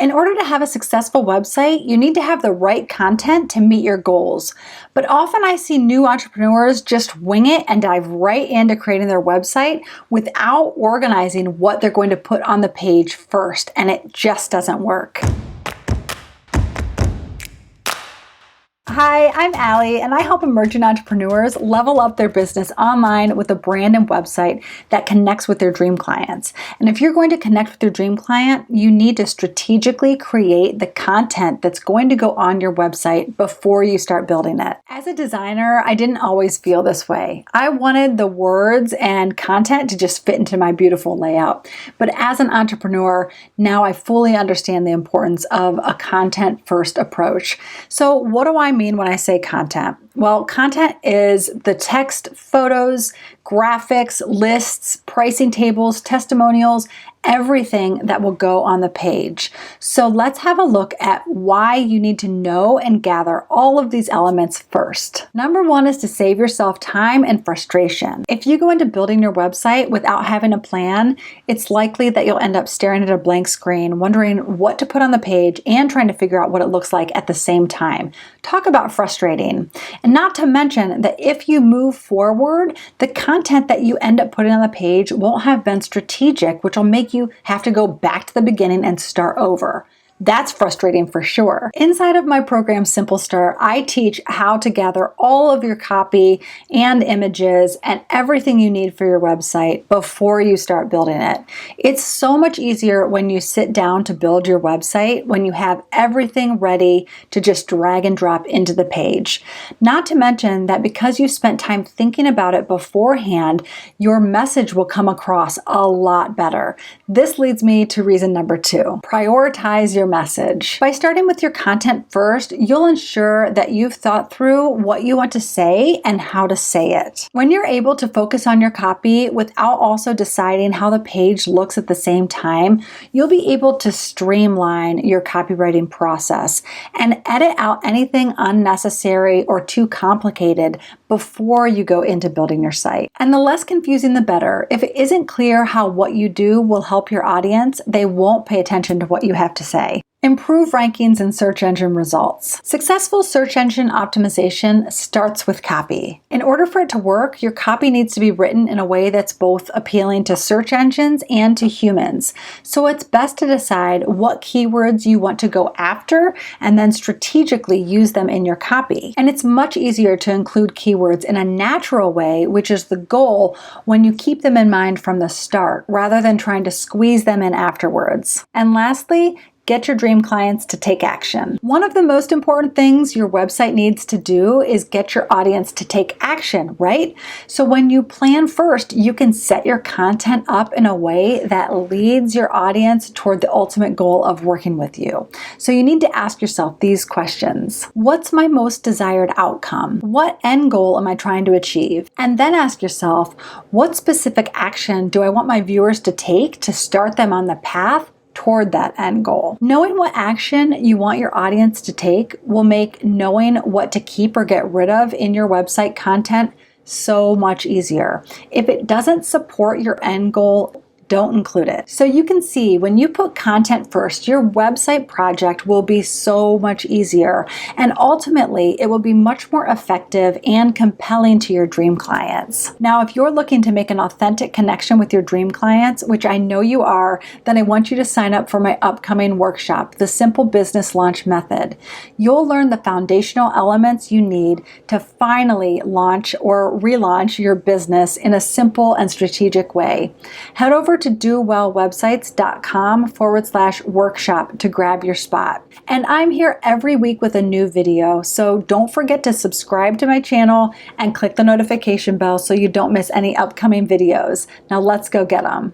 In order to have a successful website, you need to have the right content to meet your goals. But often I see new entrepreneurs just wing it and dive right into creating their website without organizing what they're going to put on the page first, and it just doesn't work. Hi, I'm Alli, and I help emerging entrepreneurs level up their business online with a brand and website that connects with their dream clients. And if you're going to connect with your dream client, you need to strategically create the content that's going to go on your website before you start building it. As a designer, I didn't always feel this way. I wanted the words and content to just fit into my beautiful layout. But as an entrepreneur, now I fully understand the importance of a content-first approach. So what do I mean when I say content? Well, content is the text, photos, graphics, lists, pricing tables, testimonials, everything that will go on the page. So let's have a look at why you need to know and gather all of these elements first. Number one is to save yourself time and frustration. If you go into building your website without having a plan, it's likely that you'll end up staring at a blank screen, wondering what to put on the page and trying to figure out what it looks like at the same time. Talk about frustrating. And not to mention that if you move forward, the content that you end up putting on the page won't have been strategic, which will make you have to go back to the beginning and start over. That's frustrating for sure. Inside of my program, Simple Start, I teach how to gather all of your copy and images and everything you need for your website before you start building it. It's so much easier when you sit down to build your website, when you have everything ready to just drag and drop into the page. Not to mention that because you spent time thinking about it beforehand, your message will come across a lot better. This leads me to reason number two. Prioritize your message. By starting with your content first, you'll ensure that you've thought through what you want to say and how to say it. When you're able to focus on your copy without also deciding how the page looks at the same time, you'll be able to streamline your copywriting process and edit out anything unnecessary or too complicated before you go into building your site. And the less confusing, the better. If it isn't clear how what you do will help your audience, they won't pay attention to what you have to say. Improve rankings and search engine results. Successful search engine optimization starts with copy. In order for it to work, your copy needs to be written in a way that's both appealing to search engines and to humans. So it's best to decide what keywords you want to go after and then strategically use them in your copy. And it's much easier to include keywords in a natural way, which is the goal, when you keep them in mind from the start rather than trying to squeeze them in afterwards. And lastly, get your dream clients to take action. One of the most important things your website needs to do is get your audience to take action, right? So when you plan first, you can set your content up in a way that leads your audience toward the ultimate goal of working with you. So you need to ask yourself these questions. What's my most desired outcome? What end goal am I trying to achieve? And then ask yourself, what specific action do I want my viewers to take to start them on the path toward that end goal? Knowing what action you want your audience to take will make knowing what to keep or get rid of in your website content so much easier. If it doesn't support your end goal, don't include it. So you can see when you put content first, your website project will be so much easier, and ultimately it will be much more effective and compelling to your dream clients. Now, if you're looking to make an authentic connection with your dream clients, which I know you are, then I want you to sign up for my upcoming workshop, The Simple Business Launch Method. You'll learn the foundational elements you need to finally launch or relaunch your business in a simple and strategic way. Head over to dowellwebsites.com/workshop to grab your spot. And I'm here every week with a new video, so don't forget to subscribe to my channel and click the notification bell so you don't miss any upcoming videos. Now let's go get them.